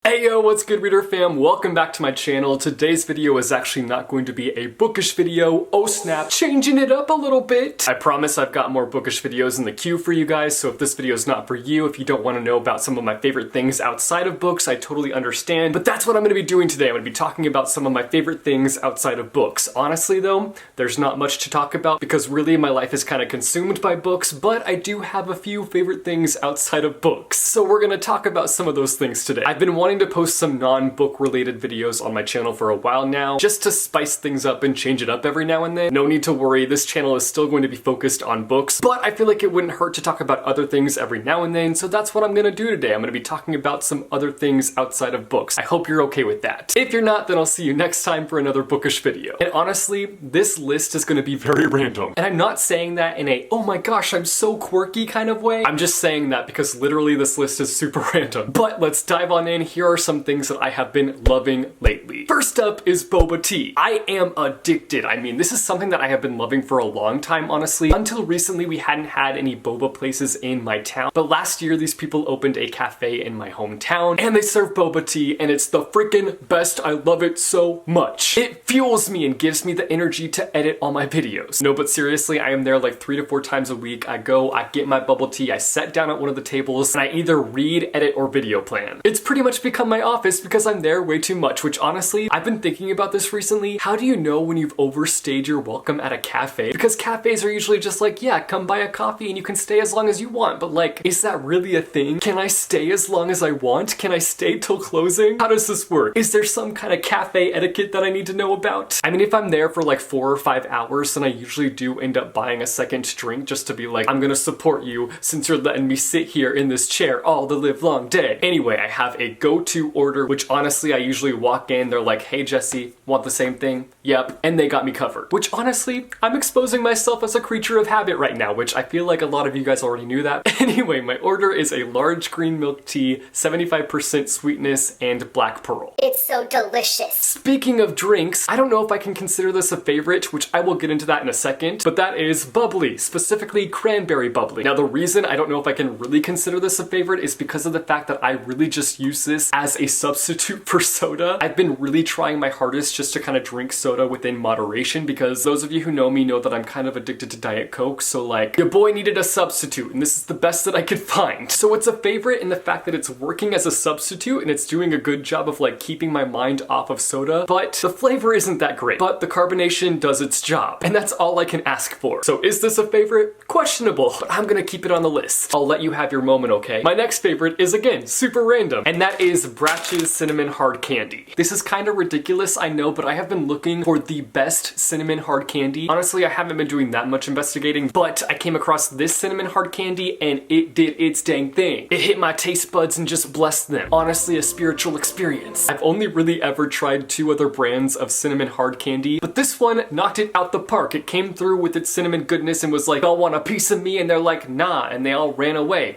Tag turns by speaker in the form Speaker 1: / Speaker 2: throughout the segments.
Speaker 1: Heyo, what's good reader fam? Welcome back to my channel. Today's video is actually not going to be a bookish video. Oh snap, changing it up a little bit. I promise I've got more bookish videos in the queue for you guys, so if this video is not for you, if you don't want to know about some of my favorite things outside of books, I totally understand. But that's what I'm going to be doing today. I'm going to be talking about some of my favorite things outside of books. Honestly though, there's not much to talk about because really my life is kind of consumed by books, but I do have a few favorite things outside of books. So we're going to talk about some of those things today. I've been wanting to post some non-book related videos on my channel for a while now, just to spice things up and change it up every now and then. No need to worry, this channel is still going to be focused on books, but I feel like it wouldn't hurt to talk about other things every now and then, so that's what I'm gonna do today. I'm gonna be talking about some other things outside of books. I hope you're okay with that. If you're not, then I'll see you next time for another bookish video. And honestly, this list is gonna be very random. And I'm not saying that in a, oh my gosh, I'm so quirky kind of way. I'm just saying that because literally this list is super random. But let's dive on in. Here are some things that I have been loving lately. First up is boba tea. I am addicted. I mean, this is something that I have been loving for a long time, honestly. Until recently, we hadn't had any boba places in my town. But last year, these people opened a cafe in my hometown, and they serve boba tea, and it's the freaking best. I love it so much. It fuels me and gives me the energy to edit all my videos. No, but seriously, I am there like 3 to 4 times a week. I go, I get my bubble tea, I sit down at one of the tables, and I either read, edit, or video plan. It's pretty much become my office because I'm there way too much, which honestly, I've been thinking about this recently. How do you know when you've overstayed your welcome at a cafe? Because cafes are usually just like, yeah, come buy a coffee and you can stay as long as you want, but like, is that really a thing? Can I stay as long as I want? Can I stay till closing? How does this work? Is there some kind of cafe etiquette that I need to know about? I mean, if I'm there for like 4 or 5 hours, then I usually do end up buying a second drink just to be like, I'm gonna support you since you're letting me sit here in this chair all the live long day. Anyway, I have a go-to order, which honestly, I usually walk in, they're like, hey Jesse, want the same thing? Yep, and they got me covered. Which honestly, I'm exposing myself as a creature of habit right now, which I feel like a lot of you guys already knew that. Anyway, my order is a large green milk tea, 75% sweetness, and black pearl.
Speaker 2: It's so delicious.
Speaker 1: Speaking of drinks, I don't know if I can consider this a favorite, which I will get into that in a second, but that is bubbly, specifically cranberry bubbly. Now the reason I don't know if I can really consider this a favorite is because of the fact that I really just use this as a substitute for soda. I've been really trying my hardest just to kind of drink soda within moderation because those of you who know me know that I'm kind of addicted to Diet Coke, so like, your boy needed a substitute and this is the best that I could find. So it's a favorite in the fact that it's working as a substitute and it's doing a good job of like keeping my mind off of soda, but the flavor isn't that great, but the carbonation does its job, and that's all I can ask for. So is this a favorite? Questionable, but I'm gonna keep it on the list. I'll let you have your moment, okay? My next favorite is again, super random, and that is Bratch's Cinnamon Hard Candy. This is kind of ridiculous, I know, but I have been looking for the best cinnamon hard candy. Honestly, I haven't been doing that much investigating, but I came across this cinnamon hard candy and it did its dang thing. It hit my taste buds and just blessed them. Honestly, a spiritual experience. I've only really ever tried 2 other brands of cinnamon hard candy, but this one knocked it out the park. It came through with its cinnamon goodness and was like, y'all want a piece of me? And they're like, nah, and they all ran away.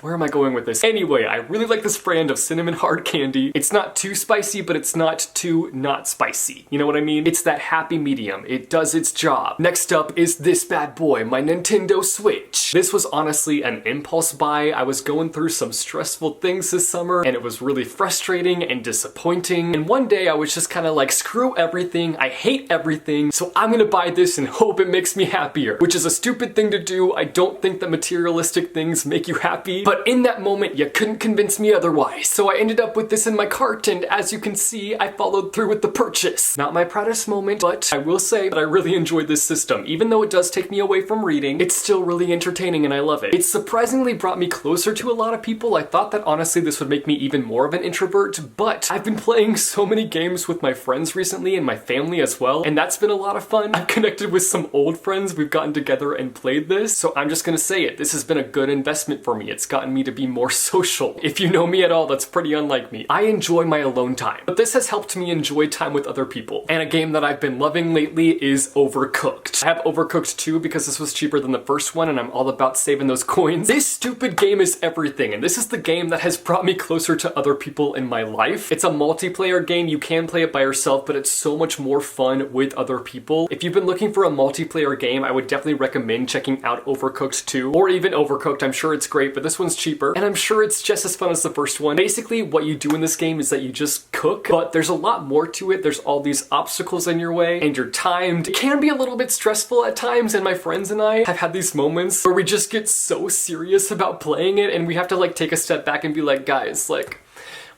Speaker 1: Where am I going with this? Anyway, I really like this brand of cinnamon hard candy. It's not too spicy, but it's not too not spicy. You know what I mean? It's that happy medium. It does its job. Next up is this bad boy, my Nintendo Switch. This was honestly an impulse buy. I was going through some stressful things this summer, and it was really frustrating and disappointing. And one day I was just kind of like, screw everything. I hate everything. So I'm gonna buy this and hope it makes me happier, which is a stupid thing to do. I don't think that materialistic things make you happy. But in that moment, you couldn't convince me otherwise. So I ended up with this in my cart, and as you can see, I followed through with the purchase. Not my proudest moment, but I will say that I really enjoyed this system. Even though it does take me away from reading, it's still really entertaining and I love it. It surprisingly brought me closer to a lot of people. I thought that honestly this would make me even more of an introvert, but I've been playing so many games with my friends recently and my family as well, and that's been a lot of fun. I've connected with some old friends. We've gotten together and played this, so I'm just gonna say it. This has been a good investment for me. It's gotten me to be more social. If you know me at all, that's pretty unlike me. I enjoy my alone time, but this has helped me enjoy time with other people. And a game that I've been loving lately is Overcooked. I have Overcooked 2 because this was cheaper than the first one and I'm all about saving those coins. This stupid game is everything, and this is the game that has brought me closer to other people in my life. It's a multiplayer game. You can play it by yourself, but it's so much more fun with other people. If you've been looking for a multiplayer game, I would definitely recommend checking out Overcooked 2 or even Overcooked. I'm sure it's great, but this one's one's cheaper, and I'm sure it's just as fun as the first one. Basically, what you do in this game is that you just cook, but there's a lot more to it. There's all these obstacles in your way, and you're timed. It can be a little bit stressful at times, and my friends and I have had these moments where we just get so serious about playing it, and we have to like take a step back and be like, guys, like,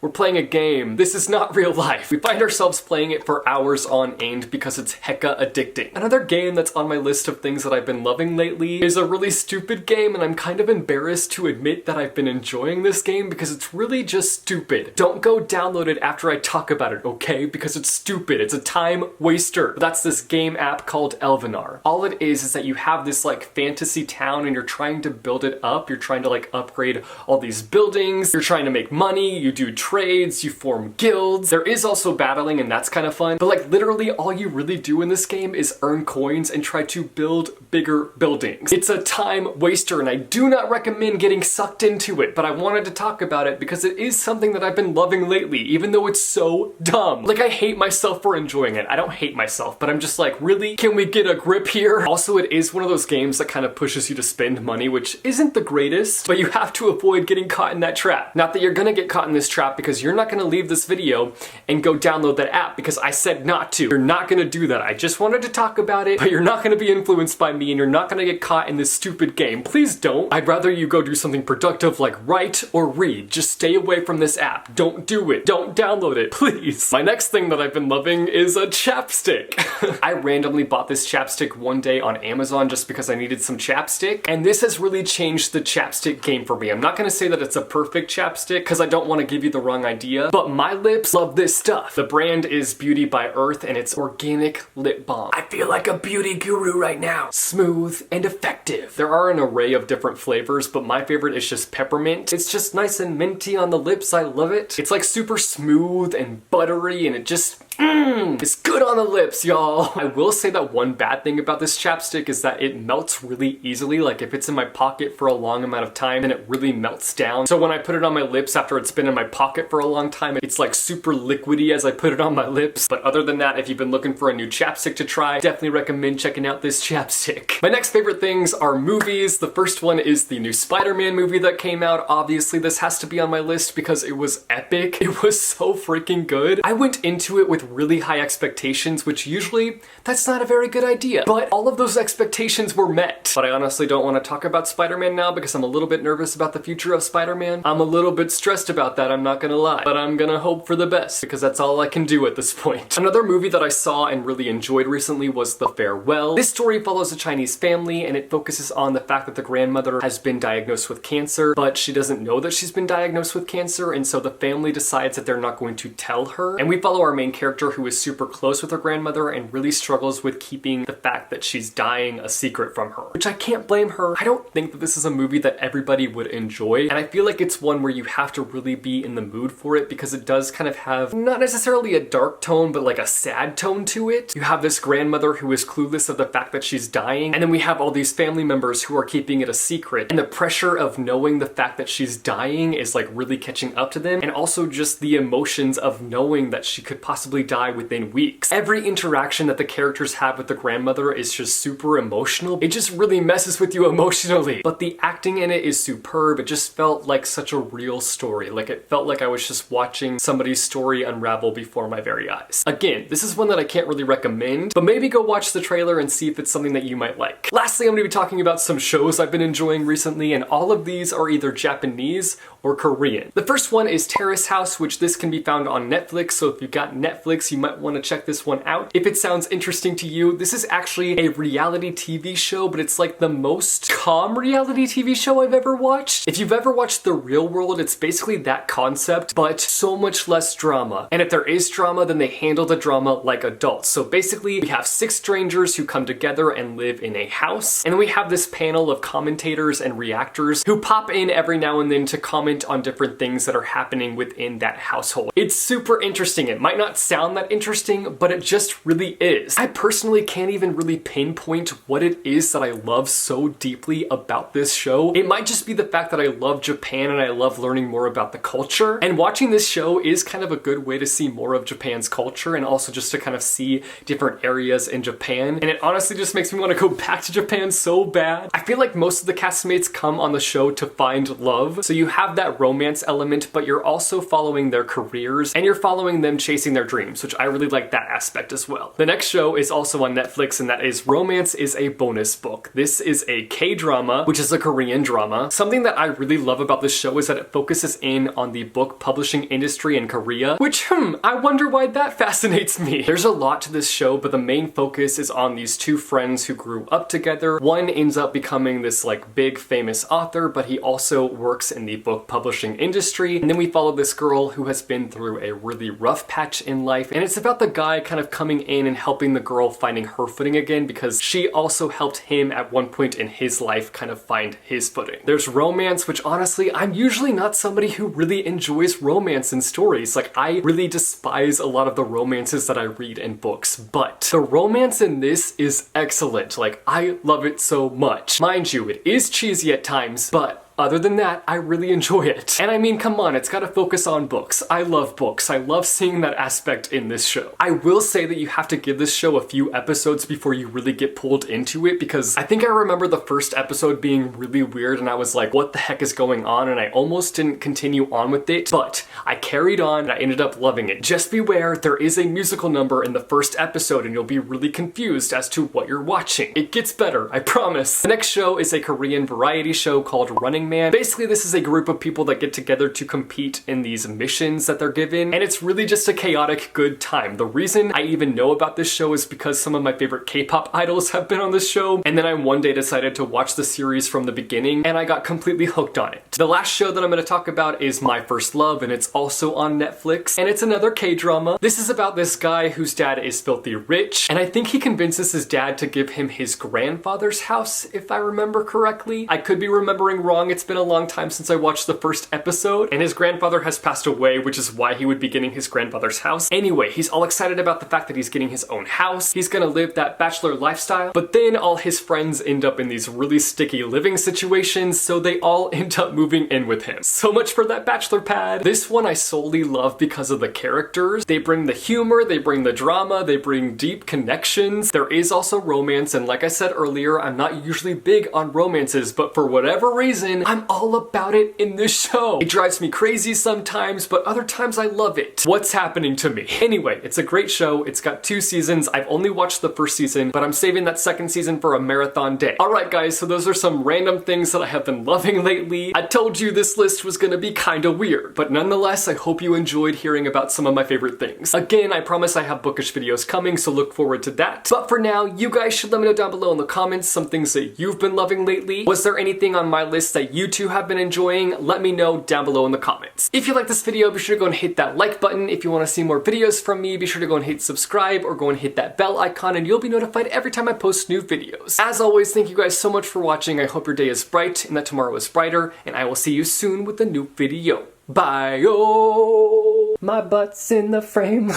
Speaker 1: we're playing a game. This is not real life. We find ourselves playing it for hours on end because it's hecka addicting. Another game that's on my list of things that I've been loving lately is a really stupid game, and I'm kind of embarrassed to admit that I've been enjoying this game because it's really just stupid. Don't go download it after I talk about it, okay? Because it's stupid. It's a time waster. That's this game app called Elvenar. All it is that you have this like fantasy town and you're trying to build it up. You're trying to like upgrade all these buildings. You're trying to make money. You do trades, you form guilds. There is also battling, and that's kind of fun, but like literally all you really do in this game is earn coins and try to build bigger buildings. It's a time waster, and I do not recommend getting sucked into it, but I wanted to talk about it because it is something that I've been loving lately, even though it's so dumb. Like, I hate myself for enjoying it. I don't hate myself, but I'm just like, really? Can we get a grip here? Also, it is one of those games that kind of pushes you to spend money, which isn't the greatest, but you have to avoid getting caught in that trap. Not that you're gonna get caught in this trap, because you're not gonna leave this video and go download that app because I said not to. You're not gonna do that. I just wanted to talk about it, but you're not gonna be influenced by me and you're not gonna get caught in this stupid game. Please don't. I'd rather you go do something productive like write or read. Just stay away from this app. Don't do it. Don't download it, please. My next thing that I've been loving is a chapstick. I randomly bought this chapstick one day on Amazon just because I needed some chapstick, and this has really changed the chapstick game for me. I'm not gonna say that it's a perfect chapstick because I don't want to give you the wrong idea, but my lips love this stuff. The brand is Beauty by Earth and it's organic lip balm. I feel like a beauty guru right now. Smooth and effective. There are an array of different flavors, but my favorite is just peppermint. It's just nice and minty on the lips. I love it. It's like super smooth and buttery, and it just it's good on the lips, y'all. I will say that one bad thing about this chapstick is that it melts really easily. Like, if it's in my pocket for a long amount of time, then it really melts down. So when I put it on my lips after it's been in my pocket for a long time, it's like super liquidy as I put it on my lips. But other than that, if you've been looking for a new chapstick to try, definitely recommend checking out this chapstick. My next favorite things are movies. The first one is the new SpiderMan movie that came out. Obviously, this has to be on my list because it was epic. It was so freaking good. I went into it with really high expectations, which usually that's not a very good idea, but all of those expectations were met. But I honestly don't want to talk about Spider-Man now because I'm a little bit nervous about the future of Spider-Man. I'm a little bit stressed about that, I'm not gonna lie, but I'm gonna hope for the best because that's all I can do at this point. Another movie that I saw and really enjoyed recently was The Farewell. This story follows a Chinese family and it focuses on the fact that the grandmother has been diagnosed with cancer, but she doesn't know that she's been diagnosed with cancer, and so the family decides that they're not going to tell her. And we follow our main character who is super close with her grandmother and really struggles with keeping the fact that she's dying a secret from her, which I can't blame her. I don't think that this is a movie that everybody would enjoy, and I feel like it's one where you have to really be in the mood for it because it does kind of have not necessarily a dark tone, but like a sad tone to it. You have this grandmother who is clueless of the fact that she's dying, and then we have all these family members who are keeping it a secret, and the pressure of knowing the fact that she's dying is like really catching up to them, and also just the emotions of knowing that she could possibly die within weeks. Every interaction that the characters have with the grandmother is just super emotional. It just really messes with you emotionally. But the acting in it is superb. It just felt like such a real story. Like, it felt like I was just watching somebody's story unravel before my very eyes. Again, this is one that I can't really recommend, but maybe go watch the trailer and see if it's something that you might like. Lastly, I'm going to be talking about some shows I've been enjoying recently, and all of these are either Japanese or Korean. The first one is Terrace House, which this can be found on Netflix, so if you've got Netflix, you might want to check this one out. If it sounds interesting to you, this is actually a reality TV show, but it's like the most calm reality TV show I've ever watched. If you've ever watched The Real World, it's basically that concept, but so much less drama. And if there is drama, then they handle the drama like adults. So basically, we have 6 strangers who come together and live in a house, and then we have this panel of commentators and reactors who pop in every now and then to comment comment on different things that are happening within that household. It's super interesting. It might not sound that interesting, but it just really is. I personally can't even really pinpoint what it is that I love so deeply about this show. It might just be the fact that I love Japan and I love learning more about the culture. And watching this show is kind of a good way to see more of Japan's culture and also just to kind of see different areas in Japan. And it honestly just makes me want to go back to Japan so bad. I feel like most of the castmates come on the show to find love. So you have that romance element, but you're also following their careers and you're following them chasing their dreams, which I really like that aspect as well. The next show is also on Netflix, and that is Romance is a Bonus Book. This is a K-drama, which is a Korean drama. Something that I really love about this show is that it focuses in on the book publishing industry in Korea, which, I wonder why that fascinates me. There's a lot to this show, but the main focus is on these two friends who grew up together. One ends up becoming this like big famous author, but he also works in the book publishing industry. And then we follow this girl who has been through a really rough patch in life, and it's about the guy kind of coming in and helping the girl finding her footing again, because she also helped him at one point in his life kind of find his footing. There's romance, which honestly, I'm usually not somebody who really enjoys romance in stories. Like, I really despise a lot of the romances that I read in books, but the romance in this is excellent. Like, I love it so much. Mind you, it is cheesy at times, but other than that, I really enjoy it. And I mean, come on, it's gotta focus on books. I love books. I love seeing that aspect in this show. I will say that you have to give this show a few episodes before you really get pulled into it, because I think I remember the first episode being really weird and I was like, what the heck is going on? And I almost didn't continue on with it, but I carried on and I ended up loving it. Just beware, there is a musical number in the first episode and you'll be really confused as to what you're watching. It gets better, I promise. The next show is a Korean variety show called Running Man. Basically, this is a group of people that get together to compete in these missions that they're given, and it's really just a chaotic good time. The reason I even know about this show is because some of my favorite K-pop idols have been on this show, and then I one day decided to watch the series from the beginning, and I got completely hooked on it. The last show that I'm going to talk about is My First Love, and it's also on Netflix, and it's another K-drama. This is about this guy whose dad is filthy rich, and I think he convinces his dad to give him his grandfather's house, if I remember correctly. I could be remembering wrong. It's been a long time since I watched the first episode, and his grandfather has passed away, which is why he would be getting his grandfather's house. Anyway, he's all excited about the fact that he's getting his own house. He's gonna live that bachelor lifestyle, but then all his friends end up in these really sticky living situations, so they all end up moving in with him. So much for that bachelor pad. This one I solely love because of the characters. They bring the humor, they bring the drama, they bring deep connections. There is also romance, and like I said earlier, I'm not usually big on romances, but for whatever reason, I'm all about it in this show. It drives me crazy sometimes, but other times I love it. What's happening to me? Anyway, it's a great show. It's got 2 seasons. I've only watched the first season, but I'm saving that second season for a marathon day. Alright guys, so those are some random things that I have been loving lately. I told you this list was gonna be kinda weird, but nonetheless, I hope you enjoyed hearing about some of my favorite things. Again, I promise I have bookish videos coming, so look forward to that. But for now, you guys should let me know down below in the comments some things that you've been loving lately. Was there anything on my list that you two have been enjoying? Let me know down below in the comments. If you like this video, be sure to go and hit that like button. If you want to see more videos from me, be sure to go and hit subscribe or go and hit that bell icon and you'll be notified every time I post new videos. As always, thank you guys so much for watching. I hope your day is bright and that tomorrow is brighter, and I will see you soon with a new video. Bye. Oh, my butt's in the frame.